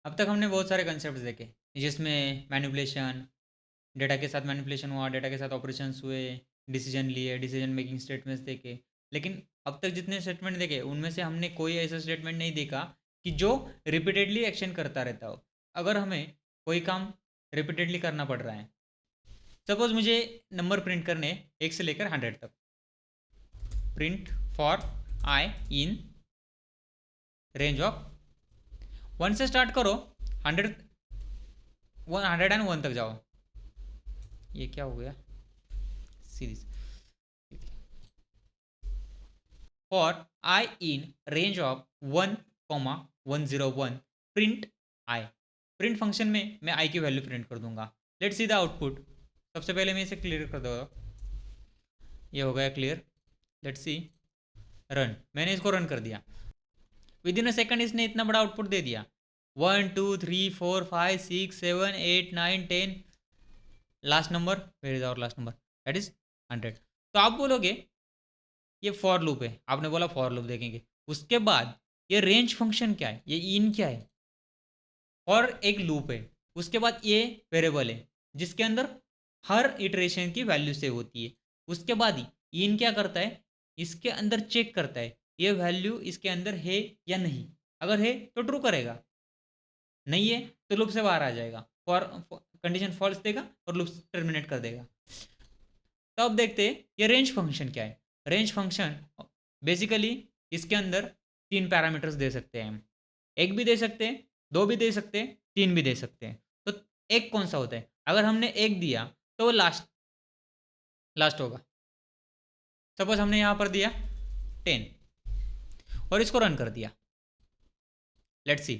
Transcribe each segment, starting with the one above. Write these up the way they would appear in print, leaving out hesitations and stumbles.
अब तक हमने बहुत सारे कंसेप्ट देखे जिसमें मैनिपुलेशन, डेटा के साथ मैनिपुलेशन हुआ, डेटा के साथ ऑपरेशंस हुए, डिसीजन लिए, डिसीजन मेकिंग स्टेटमेंट्स देखे। लेकिन अब तक जितने स्टेटमेंट देखे उनमें से हमने कोई ऐसा स्टेटमेंट नहीं देखा कि जो रिपीटेडली एक्शन करता रहता हो। अगर हमें कोई काम रिपीटेडली करना पड़ रहा है, सपोज मुझे नंबर प्रिंट करने 1 से लेकर 100 तक, print for I in range of 1 से स्टार्ट करो, 101 तक जाओ। ये क्या हो गया series? For I in range of 1,101 print I. Print function में मैं आई की वैल्यू प्रिंट कर दूंगा। Let's see the output. सबसे पहले मैं इसे क्लियर कर दूंगा। ये हो गया क्लियर। Let's see run. मैंने इसको रन कर दिया। विद इन अ सेकंड इसने इतना बड़ा आउटपुट दे दिया। 1 2 3 4 5 6 7 8 9 10। Last number, where is our last number? That is 100। तो आप बोलोगे ये फॉर लूप है, आपने बोला फॉर लूप देखेंगे। उसके बाद ये रेंज फंक्शन क्या है, ये इन क्या है? और एक लूप है। उसके बाद ये वेरिएबल है जिसके अंदर हर इटरेशन की वैल्यू सेव होती है। उसके बाद ही इन क्या करता है, इसके अंदर चेक करता है ये वैल्यू इसके अंदर है या नहीं। अगर है तो ट्रू करेगा, नहीं है तो लूप से बाहर आ जाएगा, फॉर कंडीशन फॉल्स देगा और लूप टर्मिनेट कर देगा। तो अब देखते हैं ये रेंज फंक्शन क्या है। रेंज फंक्शन बेसिकली इसके अंदर 3 पैरामीटर्स दे सकते हैं हम। एक भी दे सकते हैं, दो भी दे सकते हैं, तीन भी दे सकते हैं। तो एक कौन सा होता है? अगर हमने एक दिया तो वो लास्ट लास्ट होगा। सपोज हमने यहां पर दिया 10 और इसको रन कर दिया। Let's see.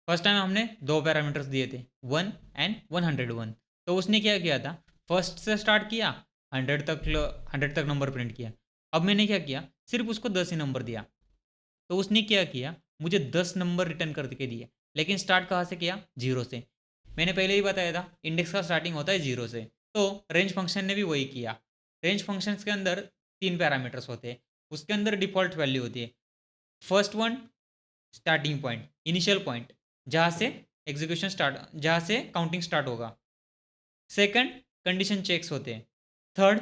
फर्स्ट टाइम हमने 2 पैरामीटर्स दिए थे, 1 एंड 101। तो उसने क्या किया था, फर्स्ट से स्टार्ट किया, 100 तक नंबर प्रिंट किया। अब मैंने क्या किया, सिर्फ उसको 10 ही नंबर दिया। तो उसने क्या किया, मुझे 10 नंबर रिटर्न करके दिए। लेकिन स्टार्ट कहाँ से किया? 0 से। मैंने पहले ही बताया था इंडेक्स का स्टार्टिंग होता है 0 से। तो रेंज फंक्शन ने भी वही किया। रेंज फंक्शन के अंदर 3 पैरामीटर्स होते हैं। उसके अंदर डिफॉल्ट वैल्यू होती है। First one starting point, initial point, जहाँ से एग्जीक्यूशन स्टार्ट, जहाँ से काउंटिंग स्टार्ट होगा। सेकंड कंडीशन चेक्स होते हैं। थर्ड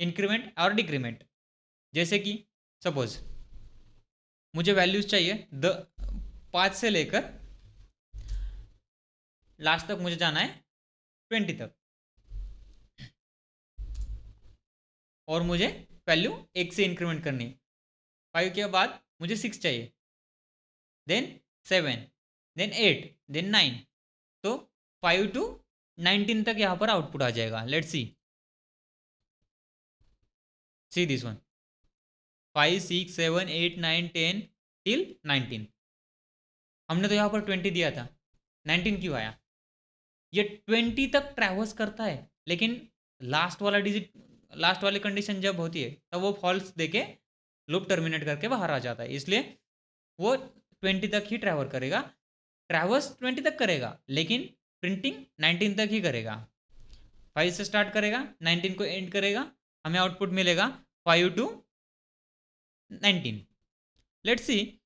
इंक्रीमेंट और डिक्रीमेंट। जैसे कि सपोज मुझे वैल्यूज चाहिए 5 से लेकर लास्ट तक, मुझे जाना है 20 तक, और मुझे वैल्यू 1 से इंक्रीमेंट करनी है। 5 के बाद मुझे 6 चाहिए, देन 7, देन 8, देन 9। तो 5 to 19 तक यहाँ पर आउटपुट आ जाएगा। Let's see this one. 5 6 7 8 9 10 till 19। हमने तो यहाँ पर 20 दिया था, 19 क्यों आया? ये 20 तक ट्रैवर्स करता है, लेकिन लास्ट वाला डिजिट, लास्ट वाली कंडीशन जब होती है तब वो फॉल्स देके लूप टर्मिनेट करके बाहर आ जाता है। इसलिए वो 20 तक ही ट्रैवल करेगा, ट्रैवर्स 20 तक करेगा, लेकिन प्रिंटिंग 19 तक ही करेगा। 5 से स्टार्ट करेगा, 19 को एंड करेगा, हमें आउटपुट मिलेगा 5 to 19। लेट्स सी,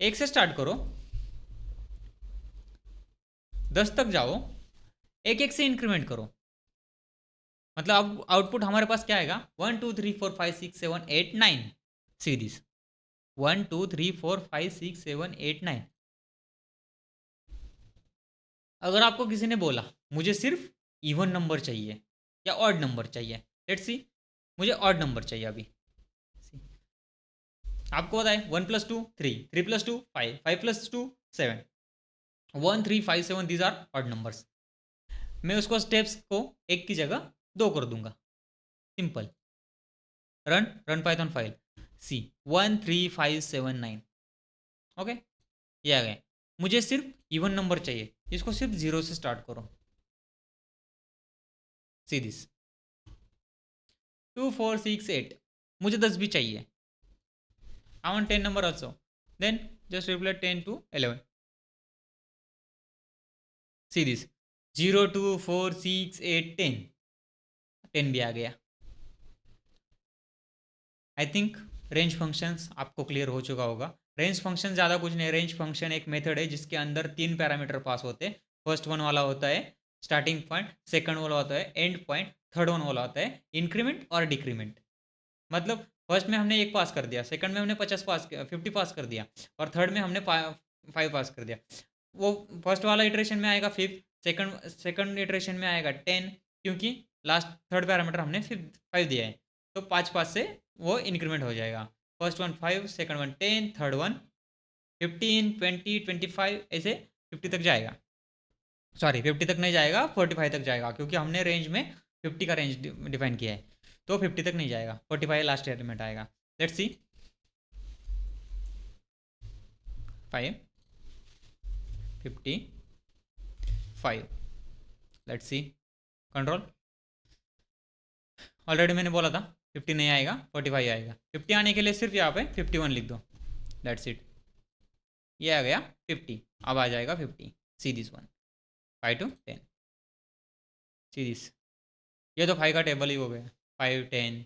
1 से स्टार्ट करो, 10 तक जाओ, एक एक से इंक्रीमेंट करो। मतलब अब आउटपुट हमारे पास क्या आएगा, 1 2 3 4 5 6 7 8 9 सीरीज। 1 2 3 4 5 6 7 8 9। अगर आपको किसी ने बोला मुझे सिर्फ इवन नंबर चाहिए या ऑड नंबर चाहिए, लेट्स सी, मुझे ऑड नंबर चाहिए अभी। आपको पता है 1 + 2 3, 3 + 2 5, 5 + 2 7, 1 3 5 7 दीज आर ऑड नंबर्स। मैं उसको स्टेप्स को एक की जगह दो कर दूंगा। Simple. Run run Python file. C 1 3 5 7 9। Okay, ये आ गए। मुझे सिर्फ इवन नंबर चाहिए, इसको सिर्फ 0 से स्टार्ट करो। See this 2 4 6 8। मुझे 10 भी चाहिए। I want 10 number also, then just reply 10 to 11। See this 0 2 4 6 8 10। 10 भी आ गया। आई थिंक रेंज फंक्शंस आपको क्लियर हो चुका होगा। रेंज फंक्शन ज़्यादा कुछ नहीं, रेंज फंक्शन एक मेथड है जिसके अंदर 3 पैरामीटर पास होते हैं। फर्स्ट वन वाला होता है स्टार्टिंग पॉइंट, सेकंड वाला होता है एंड पॉइंट, थर्ड वन वाला होता है इंक्रीमेंट और डिक्रीमेंट। मतलब फर्स्ट में हमने 1 पास कर दिया, सेकंड में हमने 50 पास कर दिया और थर्ड में हमने 5 पास कर दिया। वो फर्स्ट वाला इटरेशन में आएगा 5, सेकंड इटरेशन में आएगा 10, क्योंकि लास्ट थर्ड पैरामीटर हमने 5 दिया है, तो 5 से वो इंक्रीमेंट हो जाएगा। First one 5, second one 10, third one 15, 20, 25 ऐसे 50 तक जाएगा। सॉरी 50 तक नहीं जाएगा, 45 तक जाएगा, क्योंकि हमने रेंज में 50 का रेंज डिफाइन किया है, तो 50 तक नहीं जाएगा, 45 लास्ट एलिमेंट आएगा। Let's see 5, 55, let's see control. Already मैंने बोला था 50 नहीं आएगा, 45 आएगा। 50 आने के लिए सिर्फ यहाँ पे 51 लिख दो, दैट्स इट। ये आ गया 50, अब आ जाएगा 50। सी this one 5 to 10, see this. ये तो 5 का टेबल ही हो गया, 5, 10,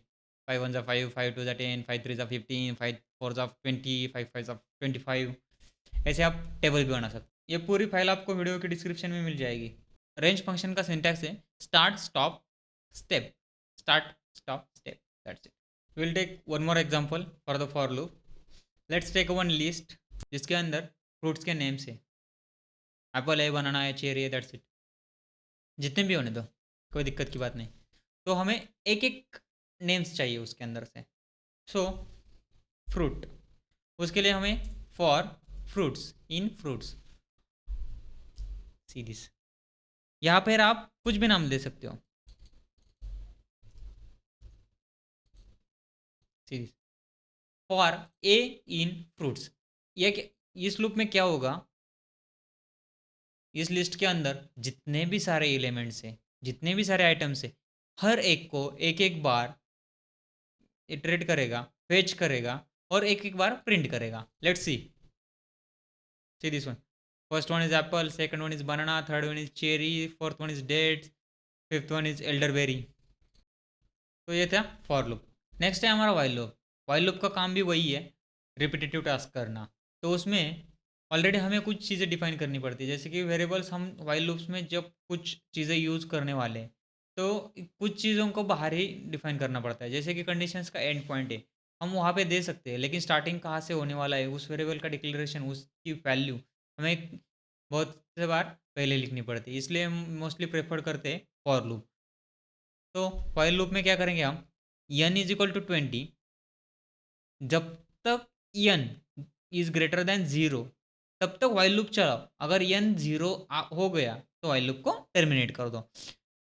5 1 5, 5 2 10, 5 3 15, 5 4 20, 5 5 25, ऐसे आप टेबल भी बना सकते। ये पूरी फाइल आपको वीडियो के डिस्क्रिप्शन में मिल जाएगी। रेंज फंक्शन का सिंटैक्स है start stop step, start stop step, that's it. Will take one more example for the for loop. Let's take one list जिसके अंदर फ्रूट्स के नेम्स है, एप्पल है, बनाना है, चेरी है, दैट्स इट। जितने भी होने दो, कोई दिक्कत की बात नहीं। तो हमें एक एक नेम्स चाहिए उसके अंदर से। सो फ्रूट, उसके लिए हमें for fruits in fruits, see this. यहाँ पर आप कुछ भी नाम दे सकते हो, see this. For a in fruits, ये इस लूप में क्या होगा, इस लिस्ट के अंदर जितने भी सारे एलिमेंट्स हैं, जितने भी सारे आइटम्स हैं, हर एक को एक एक बार इटरेट करेगा, फेच करेगा और एक एक बार प्रिंट करेगा। Let's see this one. First one is apple, second one is banana, third one is cherry, fourth one is dates, fifth one is elderberry. तो ये था फॉर लूप। नेक्स्ट है हमारा वाइल लूप। वाइल लूप का काम भी वही है, रिपीटेटिव टास्क करना। तो उसमें ऑलरेडी हमें कुछ चीज़ें डिफाइन करनी पड़ती है, जैसे कि वेरिएबल्स हम वाइल लूप्स में जब कुछ चीज़ें यूज़ करने वाले हैं तो कुछ चीज़ों को बाहर ही डिफाइन करना पड़ता है। जैसे कि कंडीशंस का एंड पॉइंट है, हम वहाँ पे दे सकते हैं, लेकिन स्टार्टिंग कहाँ से होने वाला है उस वेरिएबल का डिक्लेरेशन, उसकी वैल्यू हमें बहुत से बार पहले लिखनी पड़ती है, इसलिए हम मोस्टली प्रेफर करते हैं फॉर लूप। तो वाइल लूप में क्या करेंगे हम, n इज इक्वल टू 20, जब तक n इज ग्रेटर देन 0 तब तक वाइल लूप चलाओ। अगर n 0 हो गया तो वाइल लूप को टर्मिनेट कर दो।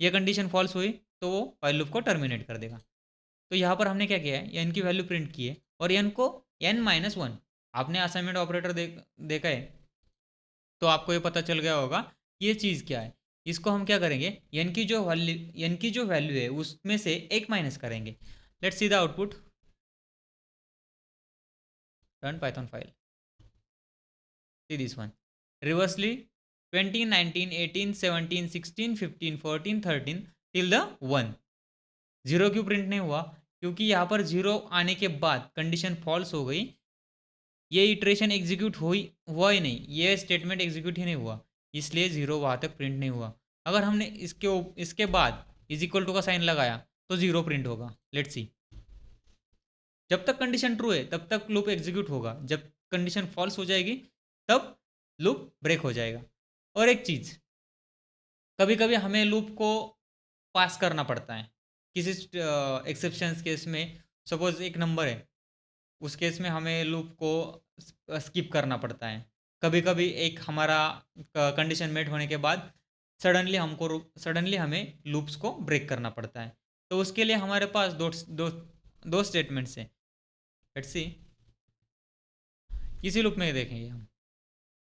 ये कंडीशन फॉल्स हुई तो वो वाइल लूप को टर्मिनेट कर देगा। तो यहाँ पर हमने क्या किया है, n की वैल्यू प्रिंट की है और n को n-1, आपने असाइनमेंट ऑपरेटर देखा है तो आपको ये पता चल गया होगा ये चीज़ क्या है। इसको हम क्या करेंगे, n की जो वैल्यू है उसमें से एक माइनस करेंगे। Let's see the output, run Python file, C this one. Reversely 20, 19, 18, 17, 16, 15, 14, 13 till the 1। 0 क्यों प्रिंट नहीं हुआ, क्योंकि यहाँ पर 0 आने के बाद कंडीशन फॉल्स हो गई, ये इटरेशन एग्जीक्यूट हुआ ही नहीं, ये स्टेटमेंट एग्जीक्यूट ही नहीं हुआ, इसलिए 0 वहाँ तक प्रिंट नहीं हुआ। अगर हमने इसके बाद इज इक्वल टू का साइन लगाया तो 0 प्रिंट होगा। लेट्स सी, जब तक कंडीशन ट्रू है तब तक लूप एग्जीक्यूट होगा, जब कंडीशन फॉल्स हो जाएगी तब लूप ब्रेक हो जाएगा। और एक चीज़, कभी कभी हमें लूप को पास करना पड़ता है किसी एक्सेप्शंस केस में। सपोज एक नंबर है, उस केस में हमें लूप को स्किप करना पड़ता है। कभी कभी एक हमारा कंडीशन मेट होने के बाद सडनली हमें लूप्स को ब्रेक करना पड़ता है। तो उसके लिए हमारे पास दो स्टेटमेंट्स हैं। लेट्स सी, इसी लूप में देखेंगे हम।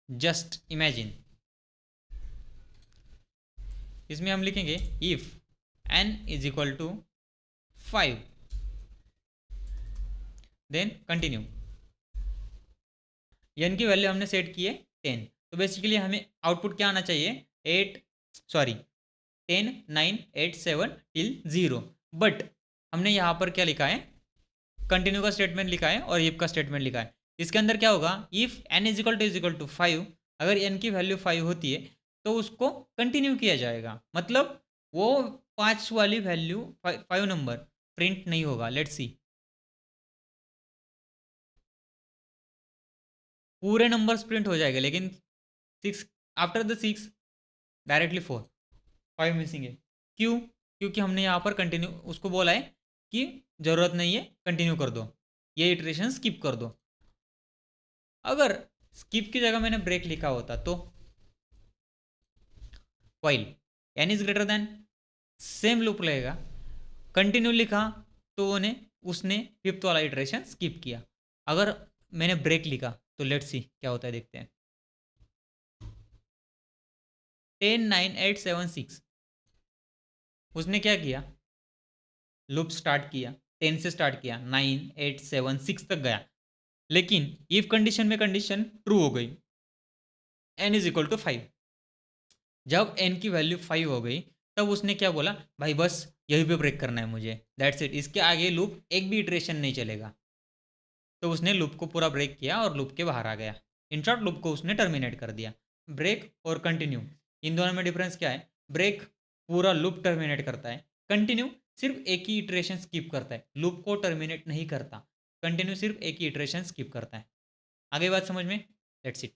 जस्ट इमेजिन, इसमें हम लिखेंगे if n is equal to 5, then continue. n की वैल्यू हमने सेट की है 10, तो बेसिकली हमें आउटपुट क्या आना चाहिए, 10, 9, 8, 7 टिल 0। बट हमने यहाँ पर क्या लिखा है, कंटिन्यू का स्टेटमेंट लिखा है और इफ का स्टेटमेंट लिखा है। इसके अंदर क्या होगा, if n is equal to 5, अगर n की वैल्यू 5 होती है तो उसको कंटिन्यू किया जाएगा, मतलब वो 5 वाली वैल्यू 5 नंबर प्रिंट नहीं होगा। लेट्स सी, पूरे नंबर्स प्रिंट हो जाएंगे लेकिन 6 आफ्टर द 6 डायरेक्टली 4, 5 मिसिंग है। क्यों? क्योंकि हमने यहाँ पर कंटिन्यू उसको बोला है कि ज़रूरत नहीं है, कंटिन्यू कर दो, ये इटरेशन स्किप कर दो। अगर स्किप की जगह मैंने ब्रेक लिखा होता तो while n is greater than, same loop लगेगा। कंटिन्यू लिखा तो उसने फिफ्थ वाला इटरेशन स्किप किया। अगर मैंने ब्रेक लिखा तो लेट्स सी क्या होता है, देखते हैं। 10 9 8 7 6, उसने क्या किया, लूप स्टार्ट किया, 10 से स्टार्ट किया, 9 8 7 6 तक गया, लेकिन इफ कंडीशन में कंडीशन ट्रू हो गई, n इज इक्वल टू 5। जब n की वैल्यू 5 हो गई तब उसने क्या बोला, भाई बस यहीं पे ब्रेक करना है मुझे, दैट्स इट, इसके आगे लूप एक भी इटरेशन नहीं चलेगा। तो उसने लूप को पूरा ब्रेक किया और लूप के बाहर आ गया। इन शॉर्ट लूप को उसने टर्मिनेट कर दिया। ब्रेक और कंटिन्यू, इन दोनों में डिफरेंस क्या है? ब्रेक पूरा लूप टर्मिनेट करता है, कंटिन्यू सिर्फ एक ही इटरेशन स्किप करता है, लूप को टर्मिनेट नहीं करता। कंटिन्यू सिर्फ एक ही इटरेशन स्किप करता है। आगे बात समझ में? Let's it.